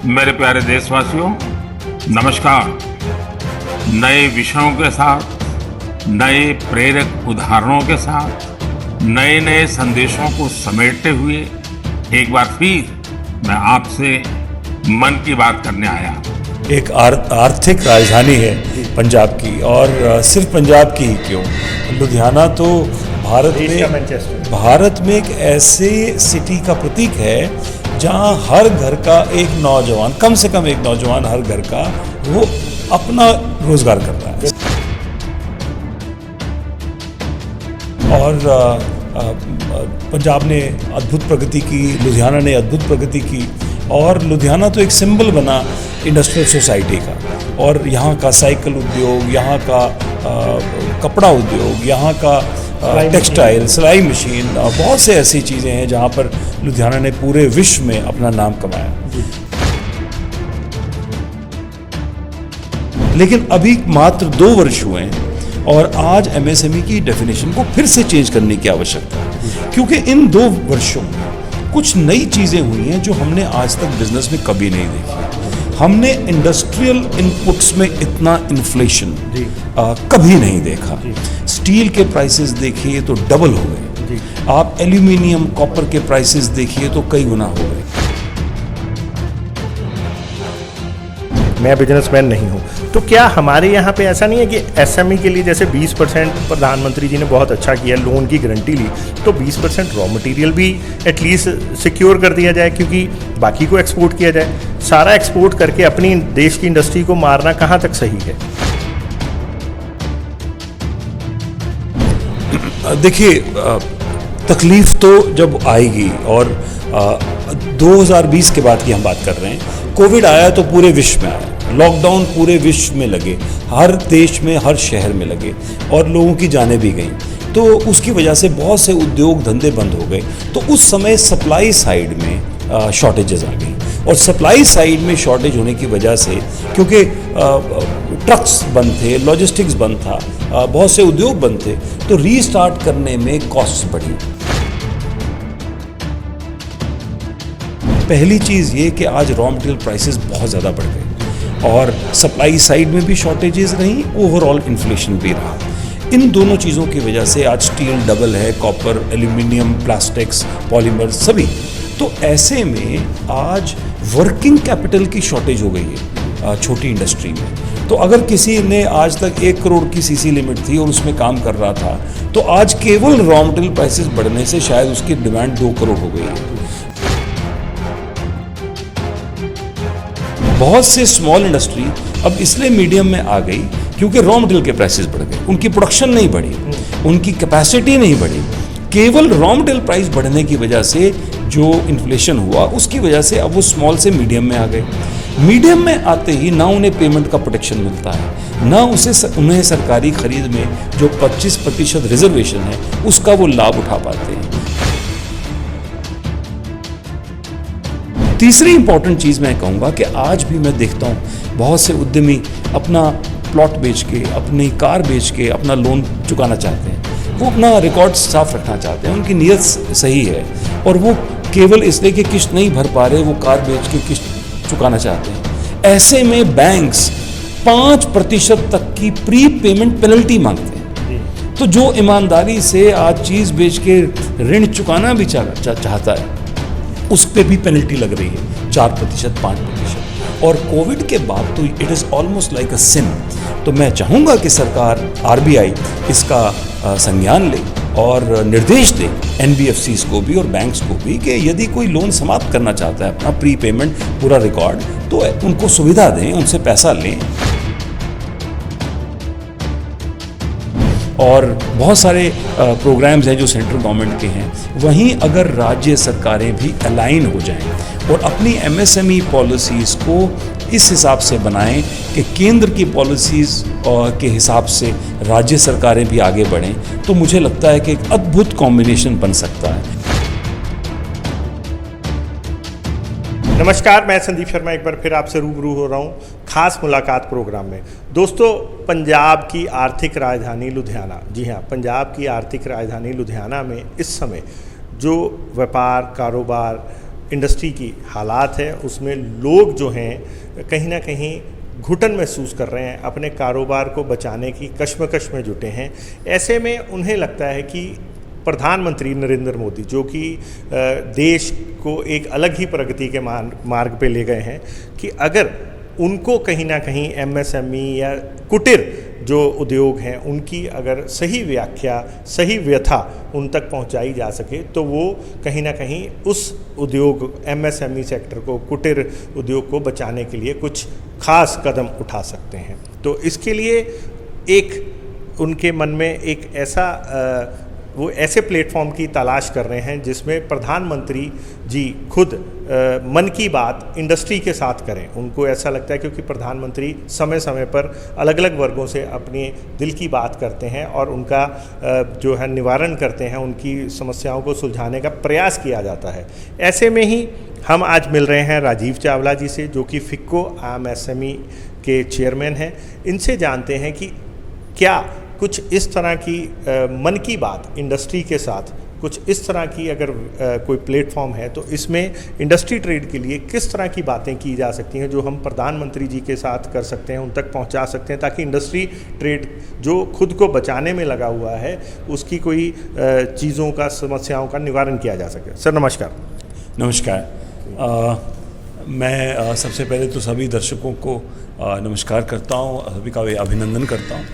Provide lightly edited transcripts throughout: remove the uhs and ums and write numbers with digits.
मेरे प्यारे देशवासियों, नमस्कार। नए विषयों के साथ, नए प्रेरक उदाहरणों के साथ, नए नए संदेशों को समेटते हुए एक बार फिर मैं आपसे मन की बात करने आया। एक आर्थिक राजधानी है पंजाब की, और सिर्फ पंजाब की ही क्यों, लुधियाना तो भारत में एक ऐसे सिटी का प्रतीक है जहां हर घर का एक नौजवान, कम से कम एक नौजवान हर घर का, वो अपना रोजगार कर रहा है। और पंजाब ने अद्भुत प्रगति की, लुधियाना ने अद्भुत प्रगति की, और लुधियाना तो एक सिंबल बना इंडस्ट्रियल सोसाइटी का। और यहाँ का साइकिल उद्योग, यहाँ का कपड़ा उद्योग, यहाँ का टेक्सटाइल, सिलाई मशीन, बहुत से ऐसी चीज़ें हैं जहाँ पर लुधियाना ने पूरे विश्व में अपना नाम कमाया। लेकिन अभी मात्र 2 वर्ष हुए हैं और आज एमएसएमई की डेफिनेशन को फिर से चेंज करने की आवश्यकता है, क्योंकि इन 2 वर्षों में कुछ नई चीज़ें हुई हैं जो हमने आज तक बिजनेस में कभी नहीं देखी। हमने इंडस्ट्रियल इनपुट्स में इतना इन्फ्लेशन कभी नहीं देखा। स्टील के प्राइसेस देखिए तो डबल हो गए, आप एल्यूमिनियम, कॉपर के प्राइसेस देखिए तो कई गुना हो गए। मैं बिजनेसमैन नहीं हूँ, तो क्या हमारे यहाँ पे ऐसा नहीं है कि एसएमई के लिए जैसे 20% प्रधानमंत्री जी ने बहुत अच्छा किया, लोन की गारंटी ली, तो 20% रॉ मटेरियल भी एटलीस्ट सिक्योर कर दिया जाए, क्योंकि बाकी को एक्सपोर्ट किया जाए। सारा एक्सपोर्ट करके अपनी देश की इंडस्ट्री को मारना कहाँ तक सही है? देखिए, तकलीफ तो जब आएगी, और 2020 के बाद की हम बात कर रहे हैं। कोविड आया तो पूरे विश्व में आया, लॉकडाउन पूरे विश्व में लगे, हर देश में, हर शहर में लगे, और लोगों की जानें भी गईं। तो उसकी वजह से बहुत से उद्योग धंधे बंद हो गए। तो उस समय सप्लाई साइड में शॉर्टेजेस आ गई, और सप्लाई साइड में शॉर्टेज होने की वजह से, क्योंकि ट्रक्स बंद थे, लॉजिस्टिक्स बंद था, बहुत से उद्योग बंद थे, तो रीस्टार्ट करने में कॉस्ट बढ़ी। पहली चीज़ ये कि आज रॉ मटेरियल प्राइसेस बहुत ज़्यादा बढ़ गए, और सप्लाई साइड में भी शॉर्टेजेस रहीं, ओवरऑल इन्फ्लेशन भी रहा। इन दोनों चीज़ों की वजह से आज स्टील डबल है, कॉपर, एल्यूमिनियम, प्लास्टिक्स, पॉलीमर सभी। तो ऐसे में आज वर्किंग कैपिटल की शॉर्टेज हो गई है छोटी इंडस्ट्री में। तो अगर किसी ने आज तक 1 करोड़ की सीसी लिमिट थी और उसमें काम कर रहा था, तो आज केवल रॉ मटेरियल प्राइसेस बढ़ने से शायद उसकी डिमांड 2 करोड़ हो गई है। बहुत से स्मॉल इंडस्ट्री अब इसलिए मीडियम में आ गई क्योंकि रॉ मटेरियल के प्राइसेस बढ़ गए, उनकी प्रोडक्शन नहीं बढ़ी, उनकी कैपेसिटी नहीं बढ़ी। केवल रॉ मटेरियल प्राइस बढ़ने की वजह से जो इन्फ्लेशन हुआ, उसकी वजह से अब वो स्मॉल से मीडियम में आ गए। मीडियम में आते ही ना उन्हें पेमेंट का प्रोटेक्शन मिलता है, ना उन्हें सरकारी खरीद में जो 25% रिजर्वेशन है उसका वो लाभ उठा पाते हैं। तीसरी इंपॉर्टेंट चीज़ मैं कहूँगा कि आज भी मैं देखता हूँ बहुत से उद्यमी अपना प्लॉट बेच के, अपनी कार बेच के अपना लोन चुकाना चाहते हैं। वो अपना रिकॉर्ड साफ रखना चाहते हैं, उनकी नीयत सही है, और वो केवल इसलिए कि किस्त नहीं भर पा रहे, वो कार बेच के किस्त चुकाना चाहते हैं। ऐसे में बैंक्स 5% तक की प्री पेमेंट पेनल्टी मांगते हैं। तो जो ईमानदारी से आज चीज़ बेच के ऋण चुकाना भी चाहता है, उस पर भी पेनल्टी लग रही है 4%, 5%। और कोविड के बाद तो it is almost like a sin. तो मैं चाहूँगा कि सरकार, आरबीआई इसका संज्ञान ले और निर्देश दे एनबीएफसीज को भी और बैंक्स को भी कि यदि कोई लोन समाप्त करना चाहता है अपना प्री पेमेंट पूरा रिकॉर्ड, तो उनको सुविधा दें, उनसे पैसा लें। और बहुत सारे प्रोग्राम्स हैं जो सेंट्रल गवर्नमेंट के हैं, वहीं अगर राज्य सरकारें भी अलाइन हो जाएं और अपनी एमएसएमई पॉलिसीज़ को इस हिसाब से बनाएं कि केंद्र की पॉलिसीज़ के हिसाब से राज्य सरकारें भी आगे बढ़ें, तो मुझे लगता है कि एक अद्भुत कॉम्बिनेशन बन सकता है। नमस्कार, मैं संदीप शर्मा एक बार फिर आपसे रूबरू हो रहा हूँ खास मुलाकात प्रोग्राम में। दोस्तों, पंजाब की आर्थिक राजधानी लुधियाना, जी हाँ, पंजाब की आर्थिक राजधानी लुधियाना में इस समय जो व्यापार, कारोबार, इंडस्ट्री की हालात है उसमें लोग जो हैं कहीं ना कहीं घुटन महसूस कर रहे हैं, अपने कारोबार को बचाने की कश्मकश में जुटे हैं। ऐसे में उन्हें लगता है कि प्रधानमंत्री नरेंद्र मोदी जो कि देश को एक अलग ही प्रगति के मार्ग पे ले गए हैं, कि अगर उनको कहीं ना कहीं एमएसएमई या कुटीर जो उद्योग हैं उनकी अगर सही व्याख्या, सही व्यथा उन तक पहुंचाई जा सके तो वो कहीं ना कहीं उस उद्योग एमएसएमई सेक्टर को, कुटीर उद्योग को बचाने के लिए कुछ खास कदम उठा सकते हैं। तो इसके लिए एक उनके मन में एक ऐसा वो ऐसे प्लेटफॉर्म की तलाश कर रहे हैं जिसमें प्रधानमंत्री जी खुद मन की बात इंडस्ट्री के साथ करें। उनको ऐसा लगता है क्योंकि प्रधानमंत्री समय समय पर अलग अलग वर्गों से अपने दिल की बात करते हैं और उनका जो है निवारण करते हैं, उनकी समस्याओं को सुलझाने का प्रयास किया जाता है। ऐसे में ही हम आज मिल रहे हैं राजीव चावला जी से, जो कि फिक्को एमएसएमई के चेयरमैन हैं। इनसे जानते हैं कि क्या कुछ इस तरह की मन की बात इंडस्ट्री के साथ, कुछ इस तरह की अगर कोई प्लेटफॉर्म है तो इसमें इंडस्ट्री ट्रेड के लिए किस तरह की बातें की जा सकती हैं जो हम प्रधानमंत्री जी के साथ कर सकते हैं, उन तक पहुंचा सकते हैं, ताकि इंडस्ट्री ट्रेड जो खुद को बचाने में लगा हुआ है उसकी कोई चीज़ों का, समस्याओं का निवारण किया जा सके। सर नमस्कार। नमस्कार। मैं सबसे पहले तो सभी दर्शकों को नमस्कार करता हूँ, सभी का अभिनंदन करता हूँ।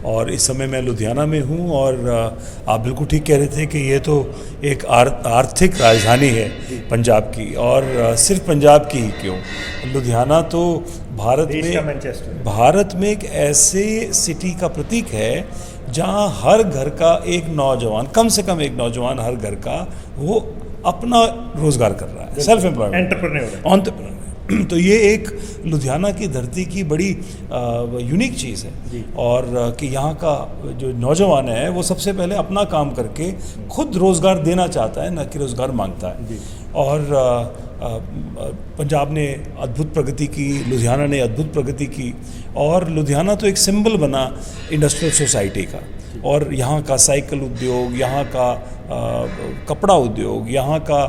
और इस समय मैं लुधियाना में हूँ और आप बिल्कुल ठीक कह रहे थे कि ये तो एक आर्थिक राजधानी है पंजाब की, और सिर्फ पंजाब की ही क्यों, लुधियाना तो भारत में एक ऐसे सिटी का प्रतीक है जहाँ हर घर का एक नौजवान, कम से कम एक नौजवान हर घर का, वो अपना रोजगार कर रहा है, सेल्फ एम्प्लॉयमेंट, एंटरप्रेन्योर। तो ये एक लुधियाना की धरती की बड़ी यूनिक चीज़ है, और कि यहाँ का जो नौजवान है वो सबसे पहले अपना काम करके खुद रोज़गार देना चाहता है, न कि रोज़गार मांगता है। और पंजाब ने अद्भुत प्रगति की, लुधियाना ने अद्भुत प्रगति की, और लुधियाना तो एक सिंबल बना इंडस्ट्रियल सोसाइटी का। और यहाँ का साइकिल उद्योग, यहाँ का कपड़ा उद्योग, यहाँ का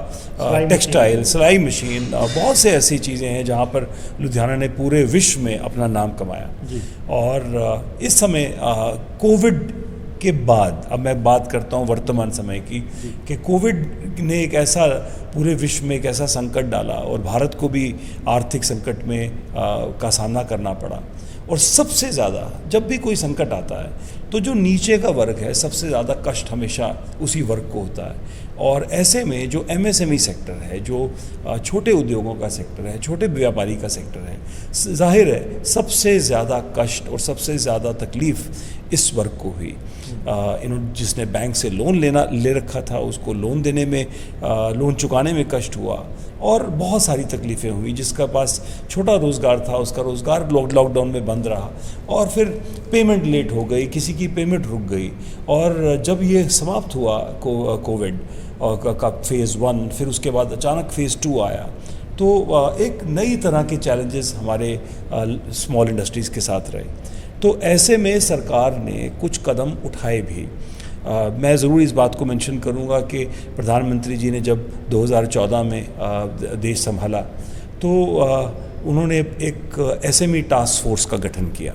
टेक्सटाइल, सिलाई मशीन, बहुत से ऐसी चीज़ें हैं जहाँ पर लुधियाना ने पूरे विश्व में अपना नाम कमाया। और इस समय कोविड के बाद, अब मैं बात करता हूँ वर्तमान समय की, कि कोविड ने एक ऐसा पूरे विश्व में एक ऐसा संकट डाला और भारत को भी आर्थिक संकट में का सामना करना पड़ा। और सबसे ज़्यादा जब भी कोई संकट आता है तो जो नीचे का वर्ग है सबसे ज़्यादा कष्ट हमेशा उसी वर्ग को होता है। और ऐसे में जो एमएसएमई सेक्टर है, जो छोटे उद्योगों का सेक्टर है, छोटे व्यापारी का सेक्टर है, जाहिर है सबसे ज़्यादा कष्ट और सबसे ज़्यादा तकलीफ़ इस वर्ग को हुई। इन्होंने जिसने बैंक से लोन ले रखा था उसको लोन देने में, लोन चुकाने में कष्ट हुआ, और बहुत सारी तकलीफ़ें हुई। जिसका पास छोटा रोज़गार था उसका रोज़गार लॉकडाउन में बंद रहा, और फिर पेमेंट लेट हो गई, किसी की पेमेंट रुक गई। और जब ये समाप्त हुआ कोविड का फेज़ 1, फिर उसके बाद अचानक फेज़ 2 आया, तो एक नई तरह के चैलेंजेस हमारे स्मॉल इंडस्ट्रीज़ के साथ रहे। तो ऐसे में सरकार ने कुछ कदम उठाए भी। मैं ज़रूर इस बात को मेंशन करूंगा कि प्रधानमंत्री जी ने जब 2014 में देश संभाला तो उन्होंने एक एसएमई टास्क फोर्स का गठन किया,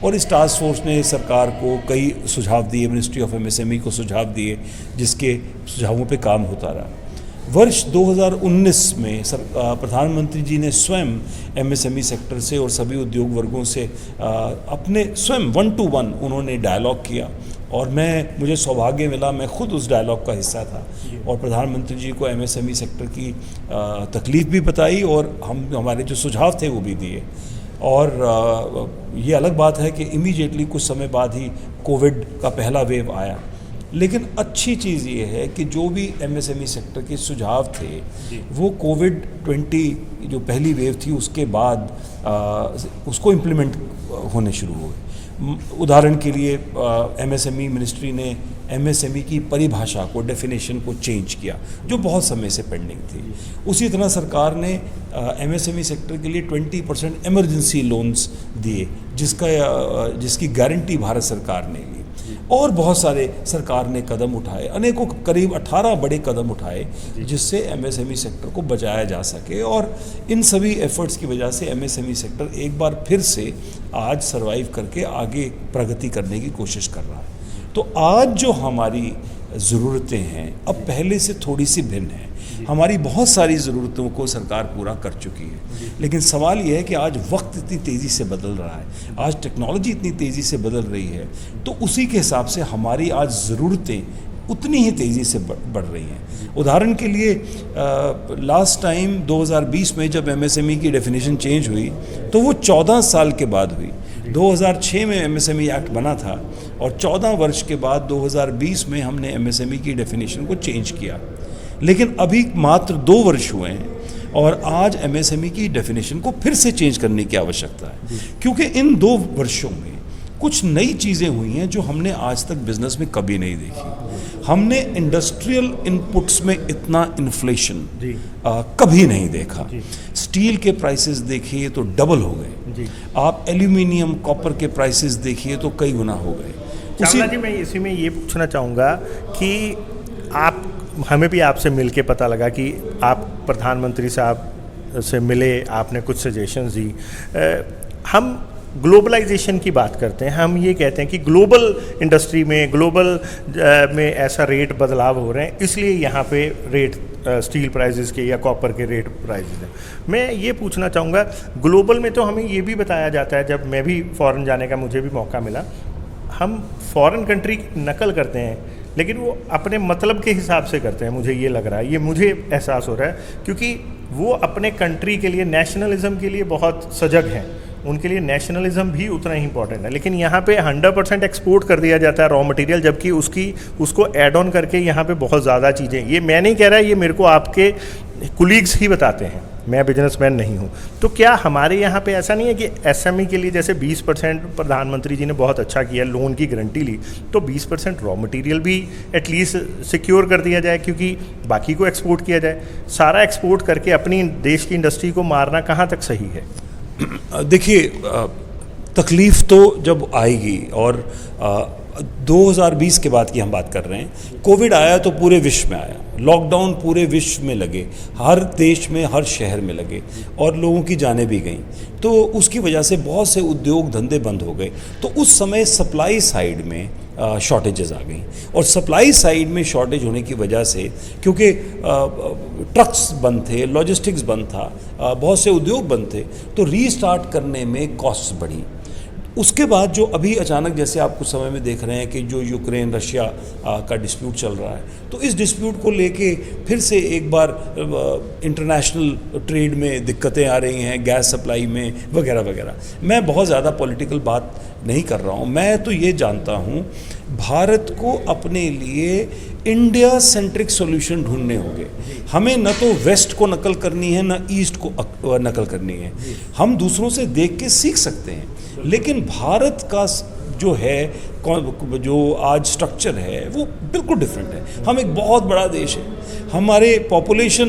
और इस टास्क फोर्स ने सरकार को कई सुझाव दिए, मिनिस्ट्री ऑफ एमएसएमई को सुझाव दिए, जिसके सुझावों पे काम होता रहा। वर्ष 2019 में प्रधानमंत्री जी ने स्वयं एमएसएमई सेक्टर से और सभी उद्योग वर्गों से अपने स्वयं 1-to-1 उन्होंने डायलॉग किया, और मुझे सौभाग्य मिला, मैं खुद उस डायलॉग का हिस्सा था, और प्रधानमंत्री जी को एमएसएमई सेक्टर की तकलीफ़ भी बताई और हमारे जो सुझाव थे वो भी दिए। और ये अलग बात है कि इमीडिएटली कुछ समय बाद ही कोविड का पहला वेव आया, लेकिन अच्छी चीज़ ये है कि जो भी एमएसएमई सेक्टर के सुझाव थे वो कोविड-20 जो पहली वेव थी उसके बाद उसको इम्प्लीमेंट होने शुरू हुए। उदाहरण के लिए एमएसएमई मिनिस्ट्री ने एमएसएमई की परिभाषा को, डेफिनेशन को चेंज किया, जो बहुत समय से पेंडिंग थी। उसी तरह सरकार ने एमएसएमई सेक्टर के लिए 20% इमरजेंसी लोन्स दिए, जिसकी गारंटी भारत सरकार ने ली। और बहुत सारे सरकार ने कदम उठाए, अनेकों करीब 18 बड़े कदम उठाए जिससे एमएसएमई सेक्टर को बचाया जा सके। और इन सभी एफर्ट्स की वजह से एमएसएमई सेक्टर एक बार फिर से आज सरवाइव करके आगे प्रगति करने की कोशिश कर रहा है। तो आज जो हमारी ज़रूरतें हैं अब पहले से थोड़ी सी भिन्न है। हमारी बहुत सारी ज़रूरतों को सरकार पूरा कर चुकी है, लेकिन सवाल यह है कि आज वक्त इतनी तेज़ी से बदल रहा है, आज टेक्नोलॉजी इतनी तेज़ी से बदल रही है, तो उसी के हिसाब से हमारी आज ज़रूरतें उतनी ही तेज़ी से बढ़ रही हैं। उदाहरण के लिए लास्ट टाइम 2020 में जब एमएसएमई की डेफिनेशन चेंज हुई तो वो 14 साल के बाद हुई। 2006 में एमएसएमई एक्ट बना था और 14 वर्ष के बाद 2020 में हमने एमएसएमई की डेफिनेशन को चेंज किया, लेकिन अभी मात्र 2 वर्ष हुए हैं और आज एमएसएमई की डेफिनेशन को फिर से चेंज करने की आवश्यकता है, क्योंकि इन 2 वर्षों में कुछ नई चीज़ें हुई हैं जो हमने आज तक बिजनेस में कभी नहीं देखी। हमने इंडस्ट्रियल इनपुट्स में इतना इन्फ्लेशन कभी नहीं देखा। स्टील के प्राइसेस देखिए तो डबल हो गए, आप एल्यूमिनियम कॉपर के प्राइसेस देखिए तो कई गुना हो गए। चावला जी, मैं इसी में ये पूछना चाहूँगा कि आप हमें भी आपसे मिल के पता लगा कि आप प्रधानमंत्री साहब से मिले, आपने कुछ सजेशंस दी। हम ग्लोबलाइजेशन की बात करते हैं, हम ये कहते हैं कि ग्लोबल इंडस्ट्री में में ऐसा रेट बदलाव हो रहे हैं, इसलिए यहाँ पे रेट स्टील प्राइसेस के या कॉपर के रेट प्राइसेस हैं। मैं ये पूछना चाहूँगा, ग्लोबल में तो हमें ये भी बताया जाता है, जब मैं भी फ़ॉरेन जाने का मुझे भी मौका मिला, हम फॉरेन कंट्री की नकल करते हैं लेकिन वो अपने मतलब के हिसाब से करते हैं। मुझे ये लग रहा है, ये मुझे एहसास हो रहा है, क्योंकि वो अपने कंट्री के लिए, नेशनलिज्म के लिए बहुत सजग हैं, उनके लिए नेशनलिज्म भी उतना ही इंपॉर्टेंट है। लेकिन यहाँ पे 100% एक्सपोर्ट कर दिया जाता है रॉ मटेरियल, जबकि उसको ऐड ऑन करके यहाँ पे बहुत ज़्यादा चीज़ें, ये मैं नहीं कह रहा, ये मेरे को आपके कुलीग्स ही बताते हैं, मैं बिजनेसमैन नहीं हूँ। तो क्या हमारे यहाँ पे ऐसा नहीं है कि एसएमई के लिए जैसे 20% प्रधानमंत्री जी ने बहुत अच्छा किया, लोन की गारंटी ली, तो 20% रॉ मटेरियल भी एटलीस्ट सिक्योर कर दिया जाए, क्योंकि बाकी को एक्सपोर्ट किया जाए। सारा एक्सपोर्ट करके अपनी देश की इंडस्ट्री को मारना कहाँ तक सही है? देखिए, तकलीफ़ तो जब आएगी, और 2020 के बाद की हम बात कर रहे हैं, कोविड आया तो पूरे विश्व में आया, लॉकडाउन पूरे विश्व में लगे, हर देश में, हर शहर में लगे और लोगों की जानें भी गईं, तो उसकी वजह से बहुत से उद्योग धंधे बंद हो गए। तो उस समय सप्लाई साइड में शॉर्टेजेस आ गई, और सप्लाई साइड में शॉर्टेज होने की वजह से, क्योंकि ट्रक्स बंद थे, लॉजिस्टिक्स बंद था, बहुत से उद्योग बंद थे, तो रीस्टार्ट करने में कॉस्ट्स बढ़ी। उसके बाद जो अभी अचानक, जैसे आप कुछ समय में देख रहे हैं कि जो यूक्रेन रशिया का डिस्प्यूट चल रहा है, तो इस डिस्प्यूट को लेके फिर से एक बार इंटरनेशनल ट्रेड में दिक्कतें आ रही हैं, गैस सप्लाई में वगैरह वगैरह। मैं बहुत ज़्यादा पॉलिटिकल बात नहीं कर रहा हूँ, मैं तो ये जानता हूँ भारत को अपने लिए इंडिया सेंट्रिक सॉल्यूशन ढूंढने होंगे। हमें न तो वेस्ट को नकल करनी है, न ईस्ट को नकल करनी है। हम दूसरों से देख के सीख सकते हैं, लेकिन भारत का जो है, जो आज स्ट्रक्चर है, वो बिल्कुल डिफरेंट है। हम एक बहुत बड़ा देश है, हमारे पॉपुलेशन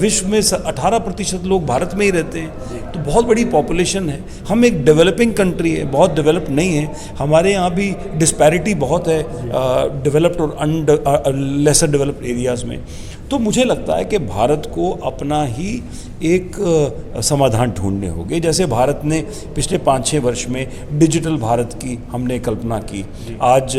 विश्व में 18% लोग भारत में ही रहते हैं, तो बहुत बड़ी पॉपुलेशन है। हम एक डेवलपिंग कंट्री है, बहुत डेवलप नहीं है। हमारे यहाँ भी डिस्पैरिटी बहुत है डेवलप्ड और लेसर डेवलप्ड एरियाज़ में। तो मुझे लगता है कि भारत को अपना ही एक समाधान ढूंढने होंगे। जैसे भारत ने पिछले 5-6 वर्ष में डिजिटल भारत की हमने कल्पना की, आज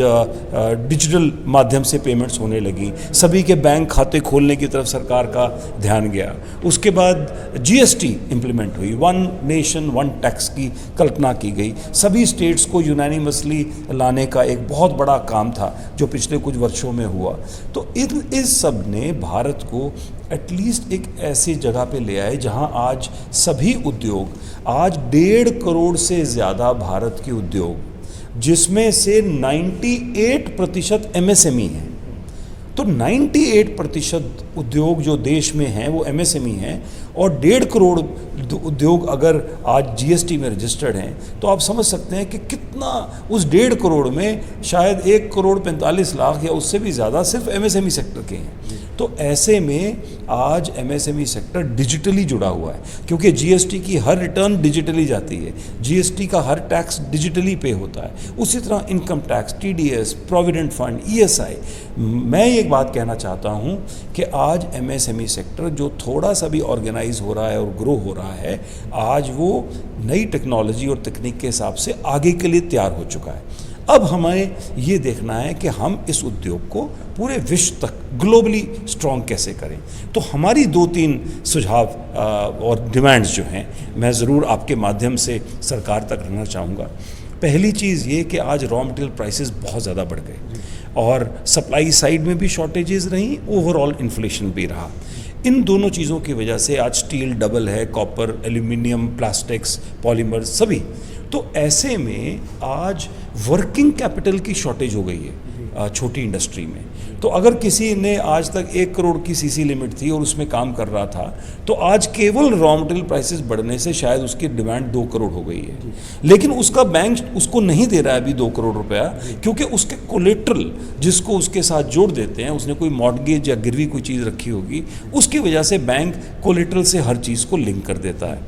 डिजिटल माध्यम से पेमेंट्स होने लगी, सभी के बैंक खाते खोलने की तरफ सरकार का ध्यान गया। उसके बाद जीएसटी इम्प्लीमेंट हुई, 1 नेशन 1 टैक्स की कल्पना की गई, सभी स्टेट्स को यूनानिमसली लाने का एक बहुत बड़ा काम था जो पिछले कुछ वर्षों में हुआ। तो इस सब ने भारत को एटलीस्ट एक ऐसी जगह पे ले आए जहां आज सभी उद्योग, आज 1.5 करोड़ से ज़्यादा भारत के उद्योग, जिसमें से 98% एमएसएमई हैं। तो 98% उद्योग जो देश में हैं वो एमएसएमई हैं, और 1.5 करोड़ उद्योग अगर आज जीएसटी में रजिस्टर्ड हैं, तो आप समझ सकते हैं कि कितना, उस 1.5 करोड़ में शायद 1 करोड़ 45 लाख या उससे भी ज़्यादा सिर्फ एमएसएमई सेक्टर के हैं। तो ऐसे में आज एमएसएमई सेक्टर डिजिटली जुड़ा हुआ है, क्योंकि जीएसटी की हर रिटर्न डिजिटली जाती है, जीएसटी का हर टैक्स डिजिटली पे होता है, उसी तरह income tax, TDS, provident fund, ESI. मैं एक बात कहना चाहता हूं कि आज एमएसएमई सेक्टर जो थोड़ा सा भी ऑर्गेनाइज हो रहा है और ग्रो हो रहा है, आज वो नई टेक्नोलॉजी और तकनीक के हिसाब से आगे के लिए तैयार हो चुका है। अब हमें ये देखना है कि हम इस उद्योग को पूरे विश्व तक ग्लोबली स्ट्रॉन्ग कैसे करें। तो हमारी 2-3 सुझाव और डिमांड्स जो हैं, मैं ज़रूर आपके माध्यम से सरकार तक रखना चाहूँगा। पहली चीज़ ये कि आज रॉ मटेरियल प्राइसेस बहुत ज़्यादा बढ़ गए और सप्लाई साइड में भी शॉर्टेजेस रहीं, ओवरऑल इन्फ्लेशन भी रहा। इन दोनों चीज़ों की वजह से आज स्टील डबल है, कॉपर, एल्यूमिनियम, प्लास्टिक्स, पॉलीमर्स सभी। तो ऐसे में आज वर्किंग कैपिटल की शॉर्टेज हो गई है छोटी इंडस्ट्री में। तो अगर किसी ने आज तक 1 करोड़ की सीसी लिमिट थी और उसमें काम कर रहा था, तो आज केवल रॉ मटेरियल प्राइसेस बढ़ने से शायद उसकी डिमांड 2 करोड़ हो गई है, लेकिन उसका बैंक उसको नहीं दे रहा है अभी 2 करोड़ रुपया, क्योंकि उसके कोलेट्रल जिसको उसके साथ जोड़ देते हैं, उसने कोई मॉर्टगेज या गिरवी कोई चीज़ रखी होगी, उसकी वजह से बैंक कोलेट्रल से हर चीज़ को लिंक कर देता है।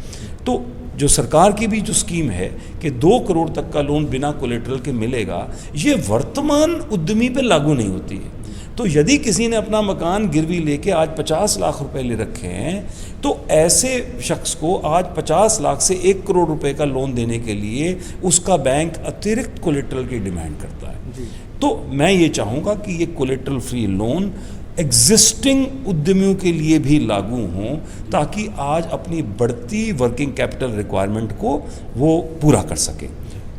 तो जो सरकार की भी जो स्कीम है कि 2 करोड़ तक का लोन बिना कोलेट्रल के मिलेगा, ये वर्तमान उद्यमी पे लागू नहीं होती है। तो यदि किसी ने अपना मकान गिरवी लेके आज 50 लाख रुपए ले रखे हैं, तो ऐसे शख्स को आज 50 लाख से 1 करोड़ रुपए का लोन देने के लिए उसका बैंक अतिरिक्त कोलेट्रल की डिमांड करता है। तो मैं ये चाहूँगा कि ये कोलेट्रल फ्री लोन एग्जिस्टिंग उद्यमियों के लिए भी लागू हों, ताकि आज अपनी बढ़ती वर्किंग कैपिटल रिक्वायरमेंट को वो पूरा कर सके।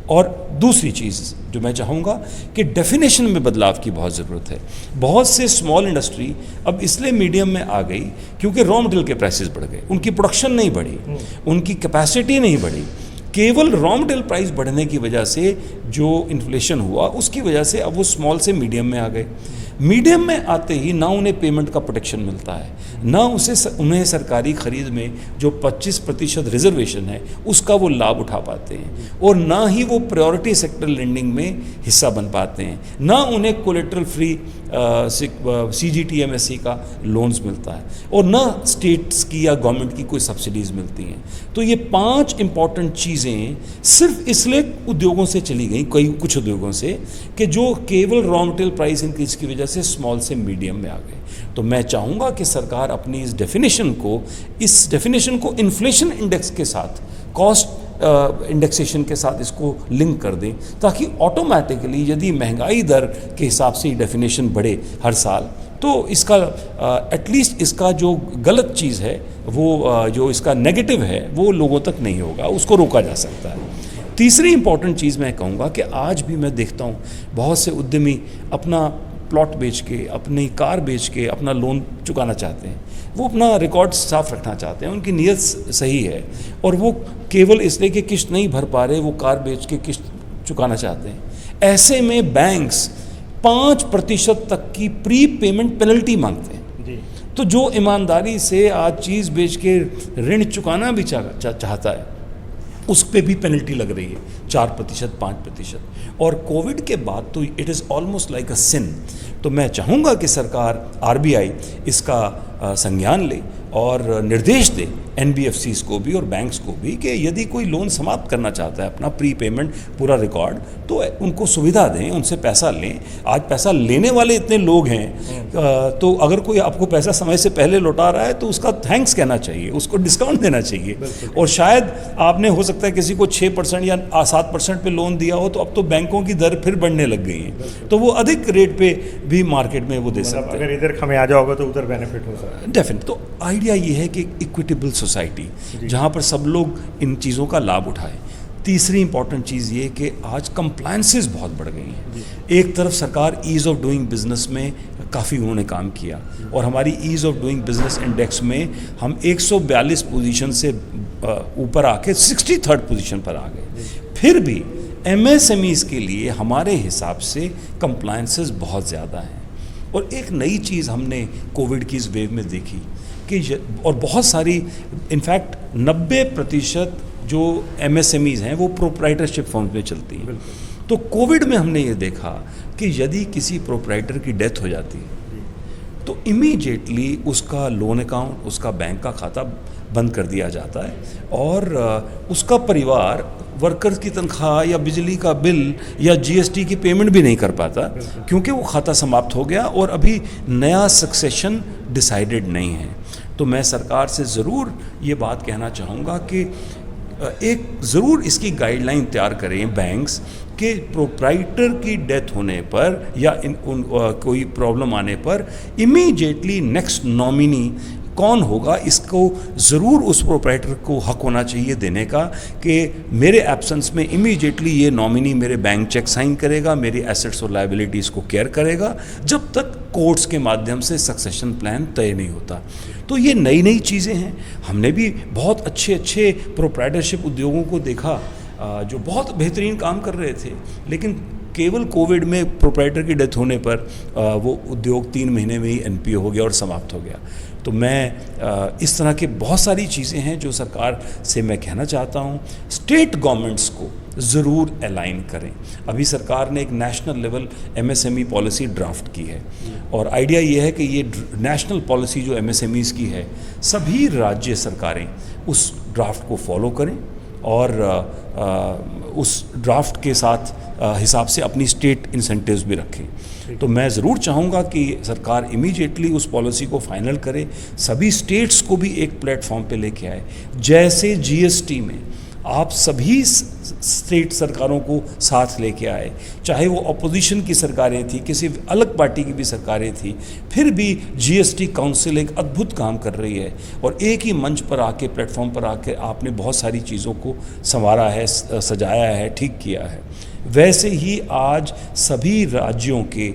और दूसरी चीज़ जो मैं चाहूँगा कि डेफिनेशन में बदलाव की बहुत ज़रूरत है। बहुत से स्मॉल इंडस्ट्री अब इसलिए मीडियम में आ गई क्योंकि रॉ मटेरियल के प्राइसेस बढ़ गए, उनकी प्रोडक्शन नहीं बढ़ी, उनकी कैपेसिटी नहीं बढ़ी। केवल रॉ मटेरियल प्राइस बढ़ने की वजह से जो इन्फ्लेशन हुआ, उसकी वजह से अब वो स्मॉल से मीडियम में आ गए। मीडियम में आते ही ना उन्हें पेमेंट का प्रोटेक्शन मिलता है, ना उन्हें सरकारी खरीद में जो 25% रिजर्वेशन है उसका वो लाभ उठा पाते हैं, और ना ही वो प्रायोरिटी सेक्टर लेंडिंग में हिस्सा बन पाते हैं, ना उन्हें कोलेट्रल फ्री CGTMSE का लोन्स मिलता है, और ना स्टेट्स की या गवर्नमेंट की कोई सब्सिडीज़ मिलती हैं। तो ये 5 इंपॉर्टेंट चीज़ें सिर्फ इसलिए उद्योगों से चली गई, कुछ उद्योगों से, कि जो केवल रॉ मटेरियल प्राइस इंक्रीज की वजह से स्मॉल से मीडियम में आ गए। तो मैं चाहूँगा कि सरकार अपनी इस डेफिनेशन को इन्फ्लेशन इंडेक्स के साथ, कॉस्ट इंडेक्सेशन के साथ इसको लिंक कर दें, ताकि ऑटोमेटिकली यदि महंगाई दर के हिसाब से डेफिनेशन बढ़े हर साल, तो इसका एटलीस्ट इसका जो गलत चीज़ है, वो जो इसका नेगेटिव है, वो लोगों तक नहीं होगा, उसको रोका जा सकता है। तीसरी इंपॉर्टेंट चीज़ मैं कहूँगा कि आज भी मैं देखता हूँ बहुत से उद्यमी अपना प्लॉट बेच के, अपनी कार बेच के अपना लोन चुकाना चाहते हैं। वो अपना रिकॉर्ड साफ रखना चाहते हैं, उनकी नीयत सही है, और वो केवल इसलिए कि किस्त नहीं भर पा रहे, वो कार बेच के किस्त चुकाना चाहते हैं। ऐसे में बैंक्स 5% तक की प्री पेमेंट पेनल्टी मांगते हैं जी। तो जो ईमानदारी से आज चीज़ बेच के ऋण चुकाना भी चाहता है, उस पर भी पेनल्टी लग रही है 4%, 5%। और कोविड के बाद तो it is almost like a sin. तो मैं चाहूँगा कि सरकार, RBI इसका संज्ञान ले और निर्देश दे NBFCs को भी और बैंक्स को भी कि यदि कोई लोन समाप्त करना चाहता है अपना प्री पेमेंट पूरा रिकॉर्ड, तो उनको सुविधा दें, उनसे पैसा लें। आज पैसा लेने वाले इतने लोग हैं, तो अगर कोई आपको पैसा समय से पहले लौटा रहा है तो उसका थैंक्स कहना चाहिए, उसको डिस्काउंट देना चाहिए। और शायद आपने, हो सकता है किसी को 6% या 7% पे लोन दिया हो, तो अब तो बैंकों की दर फिर बढ़ने लग गई है, तो वो अधिक रेट पे भी मार्केट में वो दे सकते हैं। अगर इधर हमें आ जाओगे तो उधर बेनिफिट हो सकता है। डेफिनेट। तो आइडिया ये है कि इक्विटेबल सोसाइटी जहाँ पर सब लोग इन चीज़ों का लाभ उठाएं। तीसरी इंपॉर्टेंट चीज़ ये कि आज कंप्लायंसेस बहुत बढ़ गई हैं। एक तरफ सरकार ईज़ ऑफ डूइंग बिजनेस में काफ़ी उन्होंने काम किया, और हमारी ease of doing business index में हम 142 पोजीशन से ऊपर आके 63rd पोजीशन पर आ गए। फिर भी MSMEs के लिए हमारे हिसाब से कंप्लायंसेस बहुत ज़्यादा हैं। और एक नई चीज़ हमने कोविड की इस वेव में देखी कि, और बहुत सारी, इनफैक्ट 90% जो MSMEs हैं वो प्रोप्राइटरशिप फॉर्म में चलती हैं। तो कोविड में हमने ये देखा कि यदि किसी प्रोप्राइटर की डेथ हो जाती है तो इमीडिएटली उसका लोन अकाउंट, उसका बैंक का खाता बंद कर दिया जाता है और उसका परिवार वर्कर्स की तनख्वाह या बिजली का बिल या जीएसटी की पेमेंट भी नहीं कर पाता, क्योंकि वो खाता समाप्त हो गया और अभी नया सक्सेशन डिसाइडेड नहीं है। तो मैं सरकार से ज़रूर ये बात कहना चाहूँगा कि एक ज़रूर इसकी गाइडलाइन तैयार करें बैंक्स के प्रोप्राइटर की डेथ होने पर या कोई प्रॉब्लम आने पर इमीडिएटली नेक्स्ट नॉमिनी कौन होगा, इसको ज़रूर उस प्रोप्राइटर को हक होना चाहिए देने का कि मेरे एब्सेंस में इमीडिएटली ये नॉमिनी मेरे बैंक चेक साइन करेगा, मेरी एसेट्स और लायबिलिटीज़ को केयर करेगा, जब तक कोर्ट्स के माध्यम से सक्सेशन प्लान तय नहीं होता। तो ये नई नई चीज़ें हैं। हमने भी बहुत अच्छे अच्छे प्रोप्राइटरशिप उद्योगों को देखा जो बहुत बेहतरीन काम कर रहे थे, लेकिन केवल कोविड में प्रोप्राइटर की डेथ होने पर वो उद्योग 3 महीने में ही एनपीओ हो गया और समाप्त हो गया। तो मैं इस तरह के बहुत सारी चीज़ें हैं जो सरकार से मैं कहना चाहता हूँ। स्टेट गवर्नमेंट्स को ज़रूर अलाइन करें। अभी सरकार ने एक national level MSME policy draft की है और आइडिया ये है कि ये नेशनल पॉलिसी जो एमएसएमईज़ की है, सभी राज्य सरकारें उस ड्राफ्ट को फॉलो करें और उस ड्राफ्ट के साथ हिसाब से अपनी स्टेट इंसेंटिव्स भी रखें। तो मैं ज़रूर चाहूँगा कि सरकार इमीडिएटली उस पॉलिसी को फाइनल करे, सभी स्टेट्स को भी एक प्लेटफॉर्म पे लेके आए। जैसे जीएसटी में आप सभी स्टेट सरकारों को साथ लेके आए, चाहे वो अपोजिशन की सरकारें थी, किसी अलग पार्टी की भी सरकारें थी, फिर भी जीएसटी काउंसिल एक अद्भुत काम कर रही है और एक ही मंच पर आके, प्लेटफॉर्म पर आके आपने बहुत सारी चीज़ों को संवारा है, सजाया है, ठीक किया है। वैसे ही आज सभी राज्यों के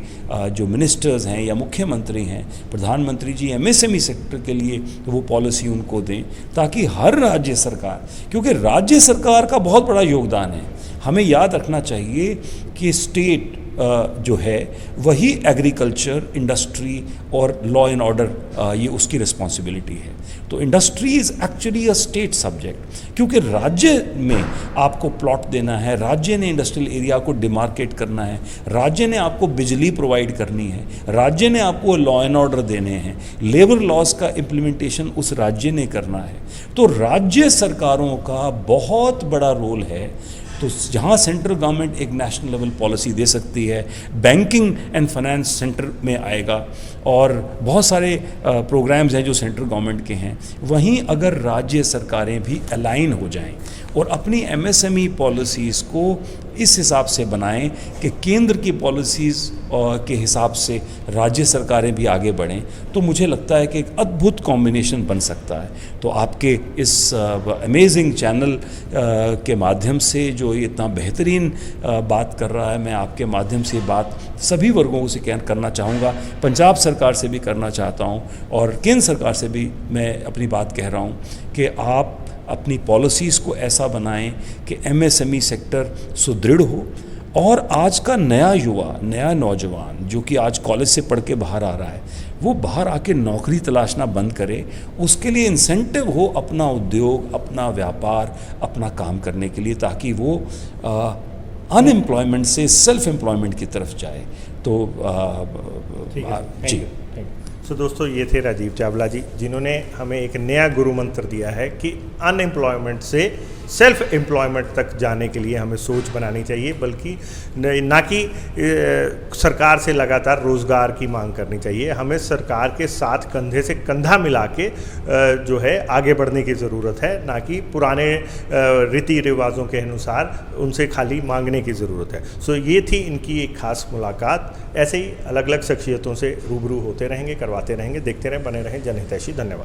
जो मिनिस्टर्स हैं या मुख्यमंत्री हैं, प्रधानमंत्री जी एमएसएमई सेक्टर के लिए तो वो पॉलिसी उनको दें, ताकि हर राज्य सरकार, क्योंकि राज्य सरकार का बहुत बड़ा योगदान है। हमें याद रखना चाहिए कि स्टेट जो है वही एग्रीकल्चर, इंडस्ट्री और लॉ एंड ऑर्डर ये उसकी रिस्पॉन्सिबिलिटी है। तो industry is actually a state subject, क्योंकि राज्य में आपको प्लॉट देना है, राज्य ने इंडस्ट्रियल एरिया को डिमार्केट करना है, राज्य ने आपको बिजली प्रोवाइड करनी है, राज्य ने आपको लॉ एंड ऑर्डर देने हैं, लेबर लॉज का इम्प्लीमेंटेशन उस राज्य ने करना है। तो राज्य सरकारों का बहुत बड़ा रोल है। तो जहाँ सेंट्रल गवर्नमेंट एक नेशनल लेवल पॉलिसी दे सकती है, बैंकिंग एंड फाइनेंस सेंटर में आएगा और बहुत सारे प्रोग्राम्स हैं जो सेंट्रल गवर्नमेंट के हैं, वहीं अगर राज्य सरकारें भी अलाइन हो जाएं और अपनी एमएसएमई पॉलिसीज़ को इस हिसाब से बनाएं कि केंद्र की पॉलिसीज़ के हिसाब से राज्य सरकारें भी आगे बढ़ें, तो मुझे लगता है कि एक अद्भुत कॉम्बिनेशन बन सकता है। तो आपके इस अमेजिंग चैनल के माध्यम से जो ये इतना बेहतरीन बात कर रहा है, मैं आपके माध्यम से बात सभी वर्गों से करना चाहूँगा। पंजाब सरकार से भी करना चाहता हूँ और केंद्र सरकार से भी मैं अपनी बात कह रहा हूँ कि आप अपनी पॉलिसीज़ को ऐसा बनाएं कि एमएसएमई सेक्टर सुदृढ़ हो और आज का नया युवा, नया नौजवान जो कि आज कॉलेज से पढ़ के बाहर आ रहा है, वो बाहर आके नौकरी तलाशना बंद करे, उसके लिए इंसेंटिव हो अपना उद्योग, अपना व्यापार, अपना काम करने के लिए, ताकि वो अनएम्प्लॉयमेंट से सेल्फ एम्प्लॉयमेंट की तरफ जाए। तो जी। तो दोस्तों, ये थे राजीव चावला जी, जिन्होंने हमें एक नया गुरु मंत्र दिया है कि अनएम्प्लॉयमेंट से सेल्फ एम्प्लॉयमेंट तक जाने के लिए हमें सोच बनानी चाहिए, बल्कि ना कि सरकार से लगातार रोज़गार की मांग करनी चाहिए। हमें सरकार के साथ कंधे से कंधा मिला के जो है आगे बढ़ने की ज़रूरत है, ना कि पुराने रीति रिवाजों के अनुसार उनसे खाली मांगने की ज़रूरत है। सो ये थी इनकी एक खास मुलाकात। ऐसे ही अलग अलग शख्सियतों से रूबरू होते रहेंगे, करवाते रहेंगे, देखते रहें, बने रहें जनहितैषी। धन्यवाद।